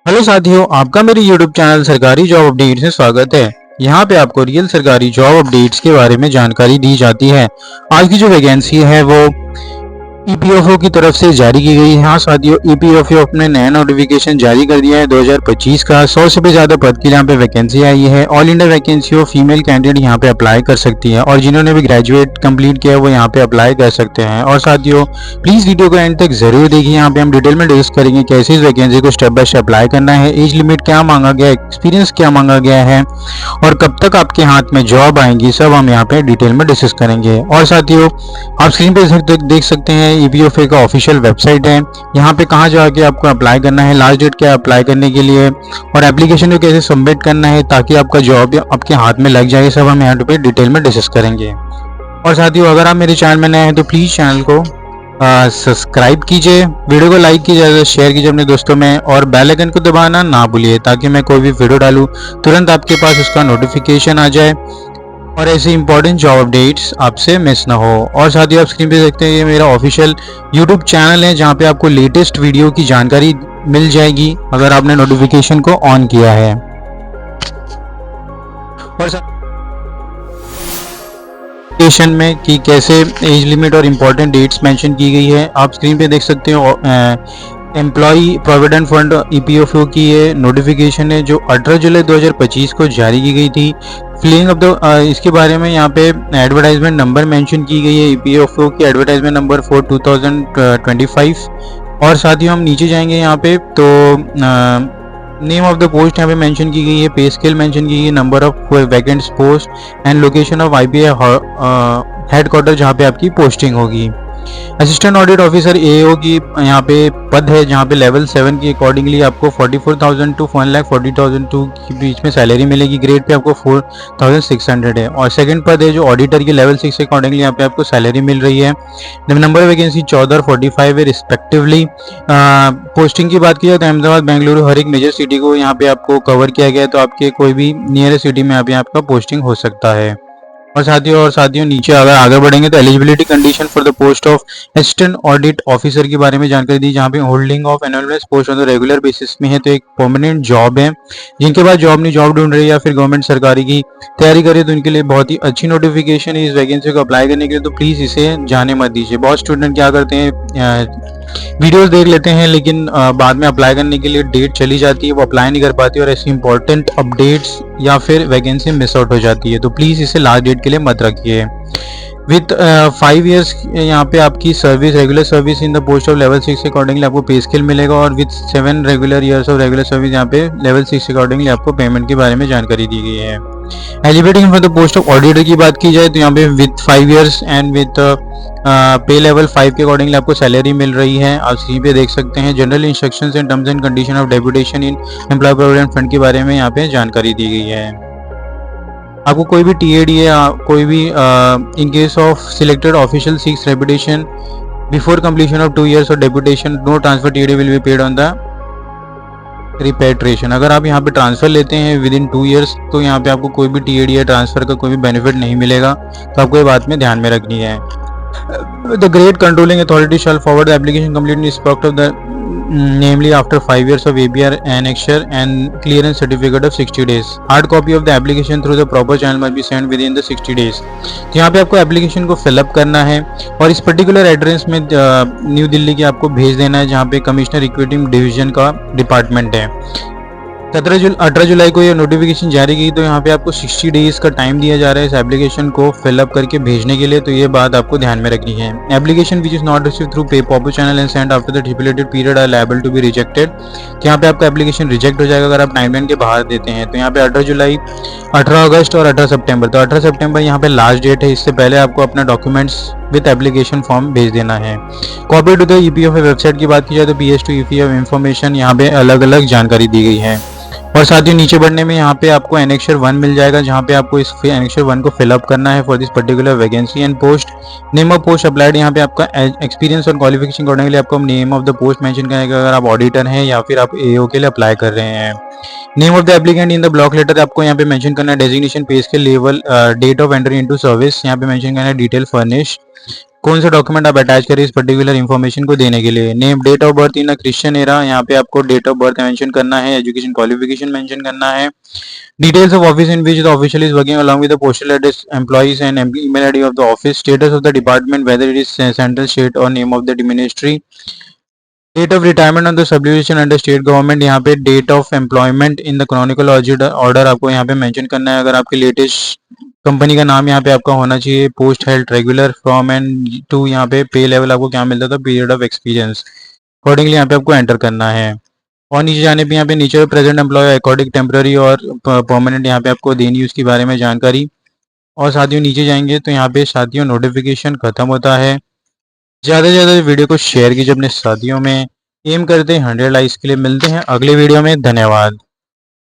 Hello साथियों, आपका मेरे YouTube चैनल सरकारी जॉब अपडेट्स में स्वागत है। यहाँ पे आपको रियल सरकारी जॉब अपडेट्स के बारे में जानकारी दी जाती है। आज की जो वैकेंसी है वो ईपीएफओ की तरफ से जारी की गई है। हाँ साथियों, ईपीएफओ अपने नया नोटिफिकेशन जारी कर दिया है 2025 का। 100 से भी ज़्यादा पद के लिए यहाँ पे वैकेंसी आई है। ऑल इंडिया वैकेंसी हो, फीमेल कैंडिडेट यहाँ पे अप्लाई कर सकती है और जिन्होंने भी ग्रेजुएट कंप्लीट किया है वो यहाँ पे अप्लाई कर सकते हैं। और साथियों, प्लीज़ वीडियो को एंड तक जरूर देखिए। यहाँ पे हम डिटेल में डिस्कस करेंगे कैसे इस वैकेंसी को स्टेप बाय स्टेप अप्लाई करना है, एज लिमिट क्या मांगा गया है, एक्सपीरियंस क्या मांगा गया है और कब तक आपके हाथ में जॉब आएंगी, सब हम यहाँ पे डिटेल में डिस्कस करेंगे। और साथियों, आप स्क्रीन पे देख सकते हैं ईपीएफओ का ऑफिशियल वेबसाइट है। यहाँ पे कहाँ जाके आपको अप्लाई करना है, लास्ट डेट क्या अप्लाई करने के लिए और एप्लीकेशन को कैसे सबमिट करना है ताकि आपका जॉब आपके हाथ में लग जाए, सब हम यहाँ पे डिटेल में डिस्कस करेंगे। और साथियों, अगर आप मेरे चैनल में नए हैं तो प्लीज़ चैनल को सब्सक्राइब कीजिए, वीडियो को लाइक कीजिए, शेयर कीजिए अपने दोस्तों में और बेल आइकन को दबाना ना भूलिए ताकि मैं कोई भी वीडियो डालूं तुरंत आपके पास उसका नोटिफिकेशन आ जाए और ऐसे इंपॉर्टेंट जॉब अपडेट्स आपसे मिस ना हो। और साथ ही आप स्क्रीन पे देखते हैं ये मेरा ऑफिशियल यूट्यूब चैनल है जहाँ पे आपको लेटेस्ट वीडियो की जानकारी मिल जाएगी अगर आपने नोटिफिकेशन को ऑन किया है। और नोटिफिकेशन में कि कैसे एज लिमिट और इम्पोर्टेंट डेट्स मेंशन की गई है, आप स्क्रीन पे देख सकते हो। एम्प्लॉई प्रोविडेंट फंड ईपीएफओ की ये नोटिफिकेशन है जो 18 जुलाई 2025 को जारी की गई थी। फिलिंग ऑफ द इसके बारे में यहाँ पे एडवर्टाइजमेंट नंबर मेंशन की गई है, ईपीएफओ की एडवर्टाइजमेंट नंबर 4/2025। और साथ ही हम नीचे जाएंगे यहाँ पे तो नेम ऑफ द पोस्ट यहाँ पे मेंशन की गई है, पे स्केल मेंशन की गई है, number of vacants post and location of IPA headquarter जहाँ पे आपकी पोस्टिंग होगी। असिस्टेंट ऑडिट ऑफिसर एओ की यहाँ पे पद है जहाँ पे लेवल 7 की अकॉर्डिंगली आपको 44,000 टू 1,40,002 के बीच में सैलरी मिलेगी। ग्रेड पे आपको 4,600 है। और सेकंड पद है जो ऑडिटर की लेवल 6 के अकॉर्डिंगली यहाँ पे आपको सैलरी मिल रही है। नंबर वैकेंसी 14 और 45 है रिस्पेक्टिवली। पोस्टिंग की बात की जाए तो अहमदाबाद, बेंगलुरु, हर एक मेजर सिटी को यहाँ पे आपको कवर किया गया है, तो आपके कोई भी नियरेस्ट सिटी में यहाँ पे आपका पोस्टिंग हो सकता है। और साथियों नीचे अगर आगे बढ़ेंगे तो eligibility condition for the post of assistant audit officer के बारे में जानकारी दी जहाँ पे holding of annual post on the regular basis में है, तो एक परमानेंट जॉब है। जिनके पास जॉब नहीं, जॉब ढूंढ रही है या फिर गवर्नमेंट सरकारी की तैयारी करे तो उनके लिए बहुत ही अच्छी नोटिफिकेशन है इस वैकेंसी को अप्लाई करने के लिए, तो प्लीज़ इसे जाने मत दीजिए। बहुत स्टूडेंट क्या करते हैं, वीडियोस देख लेते हैं लेकिन बाद में अप्लाई करने के लिए डेट चली जाती है, वो अप्लाई नहीं कर पाती और ऐसी इंपॉर्टेंट अपडेट्स या फिर वैकेंसी मिस आउट हो जाती है, तो प्लीज़ इसे लास्ट डेट के लिए मत रखिए। विथ 5 ईयर्स यहाँ पे आपकी service, regular service in the post of level 6 accordingly आपको पे स्केल मिलेगा और with 7 regular years of regular service यहाँ पे लेवल 6 अकॉर्डिंगली आपको पेमेंट के बारे में जानकारी दी गई है। Eligibility for the post of auditor की बात की जाए तो यहाँ पे विथ 5 ईयर्स एंड विथ पे लेवल 5 के अकॉर्डिंगली आपको सैलरी मिल रही है। आप इसी पे देख सकते हैं general instructions and terms and condition of deputation in employ provident fund के बारे में यहाँ पे जानकारी दी गई है। आपको कोई भी टीएडी या कोई भी in case of selected official seeks reputation before completion of 2 years of deputation, no transfer TAD will be paid on the repatriation. अगर आप यहाँ पे ट्रांसफर लेते हैं विद इन 2 years तो यहाँ पे आपको कोई भी टीएडी या ट्रांसफर का कोई भी बेनिफिट नहीं मिलेगा, तो आपको ये बात में ध्यान में रखनी है। The grade controlling authority shall forward the application complete in respect of the namely after 5 years of ABR annexure and clearance certificate of 60 days. Hard copy of the application through the proper channel must be sent within the 60 days. तो यहाँ पे आपको application को fill up करना है और इस particular address में न्यू दिल्ली के आपको भेज देना है जहाँ पे कमिश्नर इक्विटी डिवीजन का डिपार्टमेंट है। 18 जुलाई को ये नोटिफिकेशन जारी की, तो यहाँ पे आपको 60 डेज का टाइम दिया जा रहा है इस एप्लीकेशन को फिलअप करके भेजने के लिए, तो ये बात आपको ध्यान में रखनी है। Application which is not receive through पे proper channel and send after the stipulated period are liable to be rejected. तो यहाँ पे आपका एप्लीकेशन रिजेक्ट हो जाएगा अगर आप टाइमलाइन के बाहर देते हैं। तो यहाँ पे 18 जुलाई, 18 अगस्त और 18 सितंबर, तो 18 सितंबर यहाँ पे लास्ट डेट है। इससे पहले आपको अपना डॉक्यूमेंट्स विद एप्लीकेशन फॉर्म भेज देना है। Copy to the EPFO website की बात की जाए तो PS टू ईपीएफओ इंफॉर्मेशन यहाँ पे अलग अलग जानकारी दी गई है। और साथ ही नीचे बढ़ने में यहाँ पे आपको एनेक्चर 1 मिल जाएगा जहाँ पे आपको इस एनेक्चर 1 को फिलअप करना है for this particular vacancy and post. Name of post applied, यहाँ पे आपका एक्सपीरियंस और क्वालिफिकेशन अकॉर्डिंगली आपको name of the post mention करेगा अगर आप ऑडिटर हैं या फिर आप एओ के लिए अप्लाई कर रहे हैं। Name of the applicant in the block letter आपको यहाँ पे मेंशन करना है। Designation, pay scale, level, date of entry into service यहाँ पे मेंशन करना है। डिटेल फर्निश कौन सा डॉक्यूमेंट आप अटैच करें इस पर्टिकुलर इन्फॉर्मेशन को देने के लिए। Name date of birth in a Christian era, यहाँ पे आपको डेट ऑफ बर्थ मेंशन करना है, एजुकेशन क्वालिफिकेशन मेंशन करना है, details of office in which the official is working along with the postal address, employees and email ID of the office, status of the department whether it is central, state और name of the ministry, date of retirement on the sub division under state government, यहाँ पे date of employment in the chronicle order आपको यहाँ पे mention करना है। अगर आपके लेटेस्ट कंपनी का नाम यहाँ पे आपका होना चाहिए, post held regular from and to, यहाँ पे पे लेवल आपको क्या मिलता था, पीरियड ऑफ एक्सपीरियंस, अकॉर्डिंगली यहाँ पे आपको एंटर करना है। और नीचे जाने पे यहाँ पे नीचे प्रेजेंट एम्प्लॉय, अकॉर्डिंग टेम्पररी और परमानेंट यहाँ पे आपको देनी है उसके बारे में जानकारी। और साथियों नीचे जाएंगे तो यहाँ पे साथियों नोटिफिकेशन खत्म होता है। ज़्यादा से ज़्यादा वीडियो को शेयर कीजिए अपने साथियों में। एम करते हैं 100 लाइक्स के लिए। मिलते हैं अगले वीडियो में। धन्यवाद।